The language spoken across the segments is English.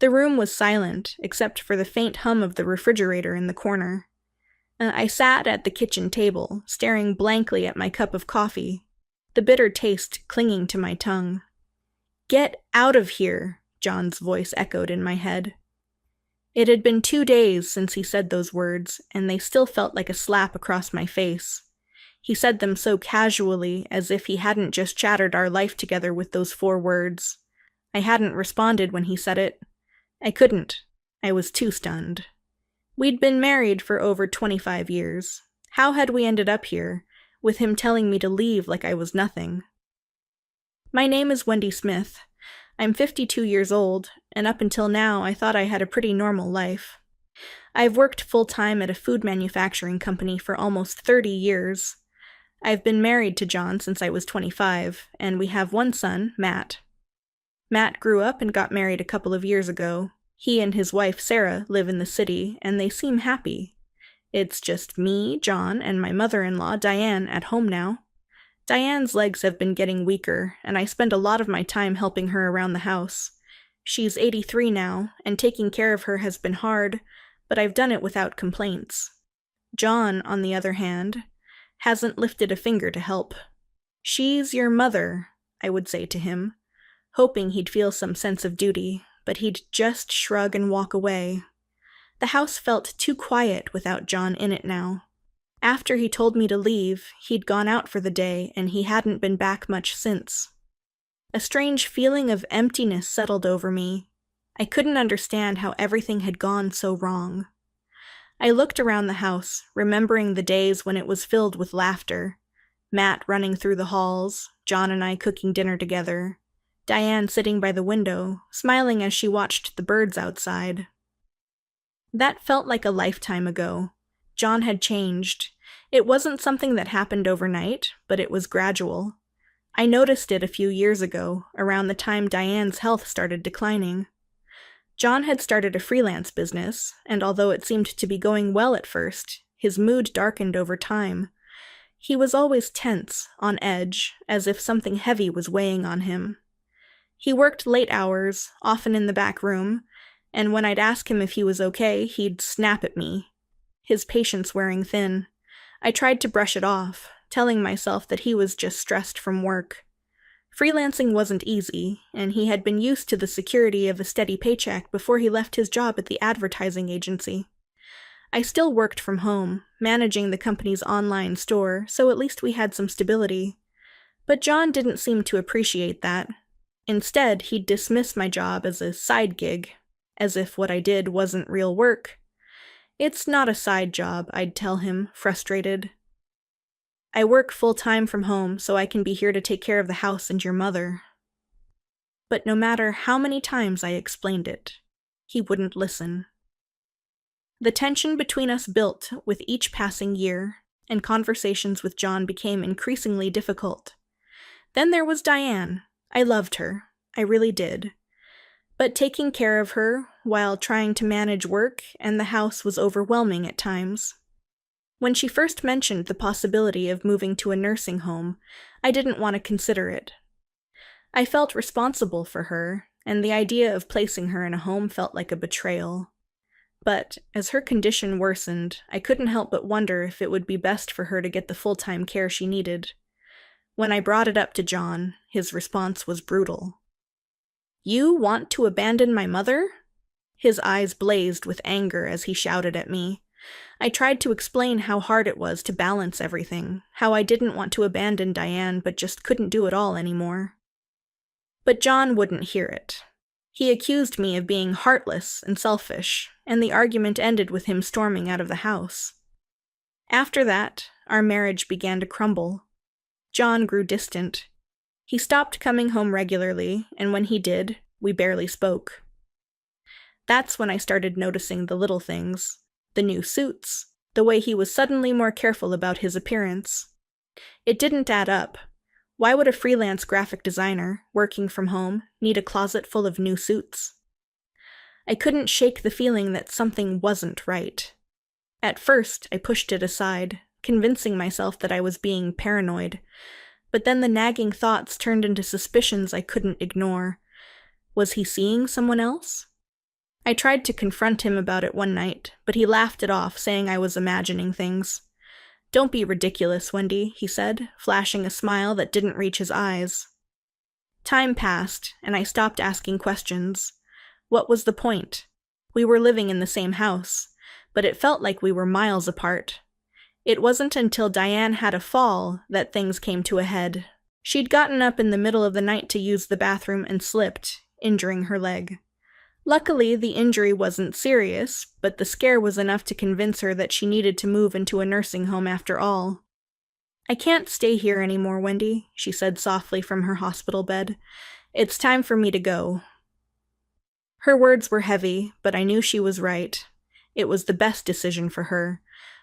The room was silent, except for the faint hum of the refrigerator in the corner. I sat at the kitchen table, staring blankly at my cup of coffee, the bitter taste clinging to my tongue. "Get out of here," John's voice echoed in my head. It had been 2 days since he said those words, and they still felt like a slap across my face. He said them so casually, as if he hadn't just chattered our life together with those 4 words. I hadn't responded when he said it. I couldn't. I was too stunned. We'd been married for over 25 years. How had we ended up here, with him telling me to leave like I was nothing? My name is Wendy Smith. I'm 52 years old, and up until now I thought I had a pretty normal life. I've worked full-time at a food manufacturing company for almost 30 years. I've been married to John since I was 25, and we have one son, Matt. Matt grew up and got married a couple of years ago. He and his wife, Sarah, live in the city, and they seem happy. It's just me, John, and my mother-in-law, Diane, at home now. Diane's legs have been getting weaker, and I spend a lot of my time helping her around the house. She's 83 now, and taking care of her has been hard, but I've done it without complaints. John, on the other hand, hasn't lifted a finger to help. "She's your mother," I would say to him, hoping he'd feel some sense of duty, but he'd just shrug and walk away. The house felt too quiet without John in it now. After he told me to leave, he'd gone out for the day, and he hadn't been back much since. A strange feeling of emptiness settled over me. I couldn't understand how everything had gone so wrong. I looked around the house, remembering the days when it was filled with laughter. Matt running through the halls, John and I cooking dinner together, Diane sitting by the window, smiling as she watched the birds outside. That felt like a lifetime ago. John had changed. It wasn't something that happened overnight, but it was gradual. I noticed it a few years ago, around the time Diane's health started declining. John had started a freelance business, and although it seemed to be going well at first, his mood darkened over time. He was always tense, on edge, as if something heavy was weighing on him. He worked late hours, often in the back room, and when I'd ask him if he was okay, he'd snap at me, his patience wearing thin. I tried to brush it off, telling myself that he was just stressed from work. Freelancing wasn't easy, and he had been used to the security of a steady paycheck before he left his job at the advertising agency. I still worked from home, managing the company's online store, so at least we had some stability. But John didn't seem to appreciate that. Instead, he'd dismiss my job as a side gig, as if what I did wasn't real work. "It's not a side job," I'd tell him, frustrated. "I work full-time from home, so I can be here to take care of the house and your mother." But no matter how many times I explained it, he wouldn't listen. The tension between us built with each passing year, and conversations with John became increasingly difficult. Then there was Diane. I loved her. I really did. But taking care of her, while trying to manage work and the house, was overwhelming at times. When she first mentioned the possibility of moving to a nursing home, I didn't want to consider it. I felt responsible for her, and the idea of placing her in a home felt like a betrayal. But, as her condition worsened, I couldn't help but wonder if it would be best for her to get the full-time care she needed. When I brought it up to John, his response was brutal. "You want to abandon my mother?" His eyes blazed with anger as he shouted at me. I tried to explain how hard it was to balance everything, how I didn't want to abandon Diane but just couldn't do it all anymore. But John wouldn't hear it. He accused me of being heartless and selfish, and the argument ended with him storming out of the house. After that, our marriage began to crumble. John grew distant. He stopped coming home regularly, and when he did, we barely spoke. That's when I started noticing the little things. The new suits, the way he was suddenly more careful about his appearance. It didn't add up. Why would a freelance graphic designer, working from home, need a closet full of new suits? I couldn't shake the feeling that something wasn't right. At first, I pushed it aside, convincing myself that I was being paranoid, but then the nagging thoughts turned into suspicions I couldn't ignore. Was he seeing someone else? I tried to confront him about it one night, but he laughed it off, saying I was imagining things. "Don't be ridiculous, Wendy," he said, flashing a smile that didn't reach his eyes. Time passed, and I stopped asking questions. What was the point? We were living in the same house, but it felt like we were miles apart. It wasn't until Diane had a fall that things came to a head. She'd gotten up in the middle of the night to use the bathroom and slipped, injuring her leg. Luckily, the injury wasn't serious, but the scare was enough to convince her that she needed to move into a nursing home after all. "I can't stay here anymore, Wendy," she said softly from her hospital bed. "It's time for me to go." Her words were heavy, but I knew she was right. It was the best decision for her.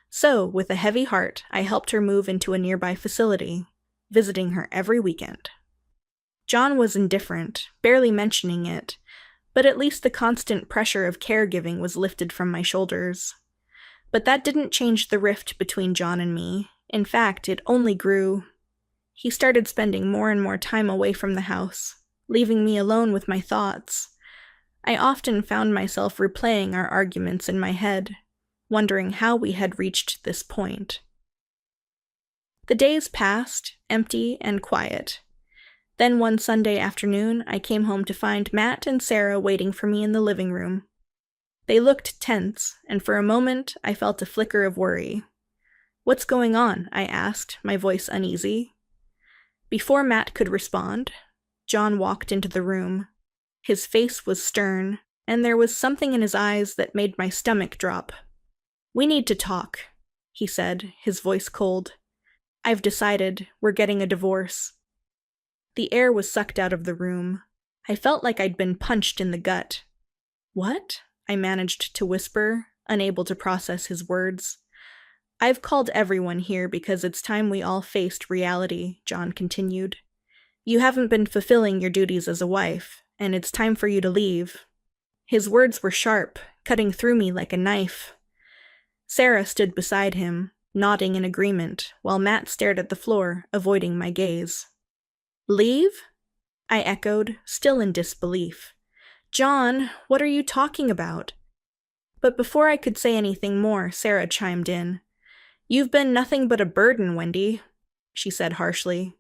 So, with a heavy heart, I helped her move into a nearby facility, visiting her every weekend. John was indifferent, barely mentioning it, but at least the constant pressure of caregiving was lifted from my shoulders. But that didn't change the rift between John and me. In fact, it only grew. He started spending more and more time away from the house, leaving me alone with my thoughts. I often found myself replaying our arguments in my head, wondering how we had reached this point. The days passed, empty and quiet. Then one Sunday afternoon, I came home to find Matt and Sarah waiting for me in the living room. They looked tense, and for a moment I felt a flicker of worry. "What's going on?" I asked, my voice uneasy. Before Matt could respond, John walked into the room. His face was stern, and there was something in his eyes that made my stomach drop. "We need to talk," he said, his voice cold. "I've decided we're getting a divorce." The air was sucked out of the room. I felt like I'd been punched in the gut. "What?" I managed to whisper, unable to process his words. "I've called everyone here because it's time we all faced reality," John continued. "You haven't been fulfilling your duties as a wife, and it's time for you to leave." His words were sharp, cutting through me like a knife. Sarah stood beside him, nodding in agreement, while Matt stared at the floor, avoiding my gaze. "Leave?" I echoed, still in disbelief. "John, what are you talking about?" But before I could say anything more, Sarah chimed in. "You've been nothing but a burden, Wendy," she said harshly.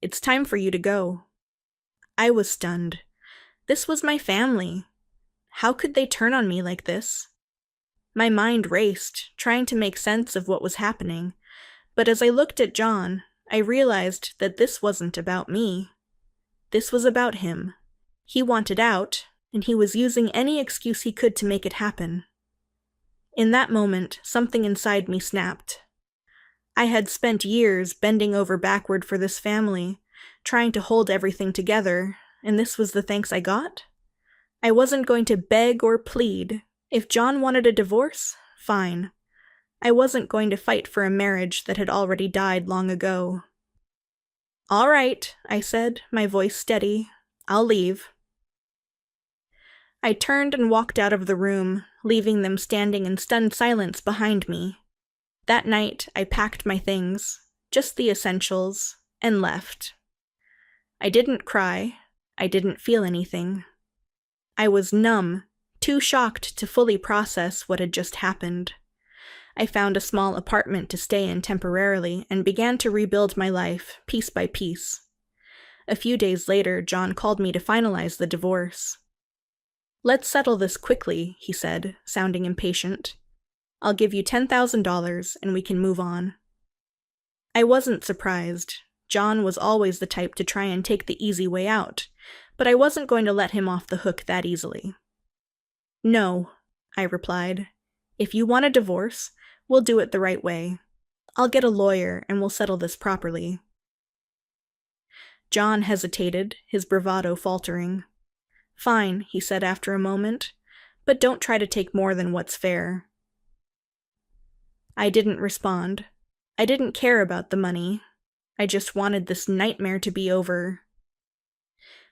"It's time for you to go." I was stunned. This was my family. How could they turn on me like this? My mind raced, trying to make sense of what was happening, but as I looked at John, I realized that this wasn't about me. This was about him. He wanted out, and he was using any excuse he could to make it happen. In that moment, something inside me snapped. I had spent years bending over backward for this family, trying to hold everything together, and this was the thanks I got? I wasn't going to beg or plead. If John wanted a divorce, fine. I wasn't going to fight for a marriage that had already died long ago. "All right," I said, my voice steady. "I'll leave." I turned and walked out of the room, leaving them standing in stunned silence behind me. That night, I packed my things, just the essentials, and left. I didn't cry. I didn't feel anything. I was numb, too shocked to fully process what had just happened. I found a small apartment to stay in temporarily and began to rebuild my life, piece by piece. A few days later, John called me to finalize the divorce. "Let's settle this quickly," he said, sounding impatient. "I'll give you $10,000 and we can move on." I wasn't surprised. John was always the type to try and take the easy way out, but I wasn't going to let him off the hook that easily. "No," I replied. "If you want a divorce, we'll do it the right way. I'll get a lawyer and we'll settle this properly." John hesitated, his bravado faltering. "Fine," he said after a moment, "but don't try to take more than what's fair." I didn't respond. I didn't care about the money. I just wanted this nightmare to be over.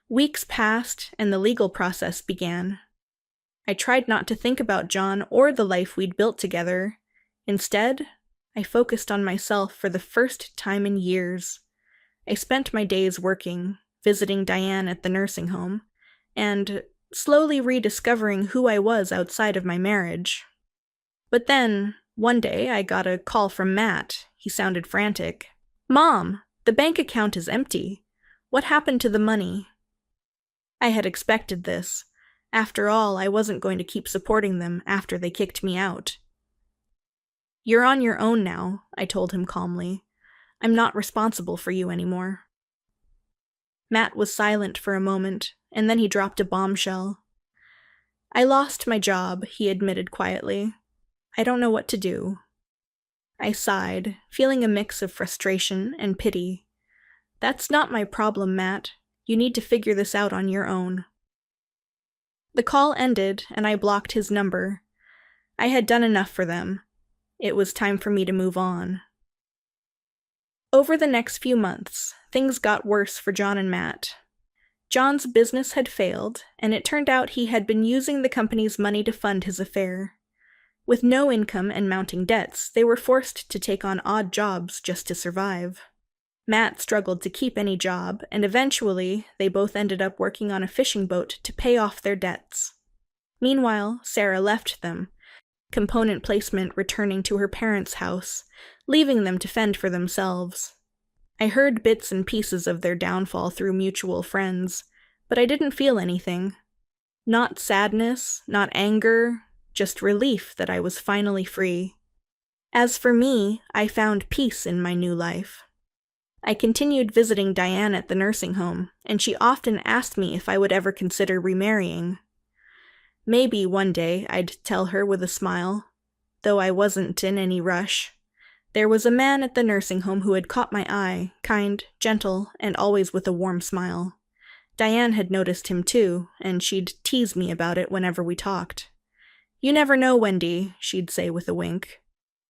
Weeks passed, and the legal process began. I tried not to think about John or the life we'd built together. Instead, I focused on myself for the first time in years. I spent my days working, visiting Diane at the nursing home, and slowly rediscovering who I was outside of my marriage. But then, one day, I got a call from Matt. He sounded frantic. "Mom, the bank account is empty. What happened to the money?" I had expected this. After all, I wasn't going to keep supporting them after they kicked me out. "You're on your own now," I told him calmly. "I'm not responsible for you anymore." Matt was silent for a moment, and then he dropped a bombshell. "I lost my job," he admitted quietly. "I don't know what to do." I sighed, feeling a mix of frustration and pity. "That's not my problem, Matt. You need to figure this out on your own." The call ended, and I blocked his number. I had done enough for them. It was time for me to move on. Over the next few months, things got worse for John and Matt. John's business had failed, and it turned out he had been using the company's money to fund his affair. With no income and mounting debts, they were forced to take on odd jobs just to survive. Matt struggled to keep any job, and eventually, they both ended up working on a fishing boat to pay off their debts. Meanwhile, Sarah left them, component placement returning to her parents' house, leaving them to fend for themselves. I heard bits and pieces of their downfall through mutual friends, but I didn't feel anything. Not sadness, not anger, just relief that I was finally free. As for me, I found peace in my new life. I continued visiting Diane at the nursing home, and she often asked me if I would ever consider remarrying. Maybe one day I'd tell her with a smile, though I wasn't in any rush. There was a man at the nursing home who had caught my eye, kind, gentle, and always with a warm smile. Diane had noticed him too, and she'd tease me about it whenever we talked. "You never know, Wendy," she'd say with a wink.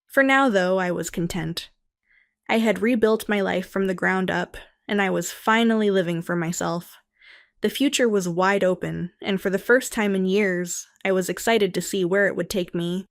For now, though, I was content. I had rebuilt my life from the ground up, and I was finally living for myself. The future was wide open, and for the first time in years, I was excited to see where it would take me.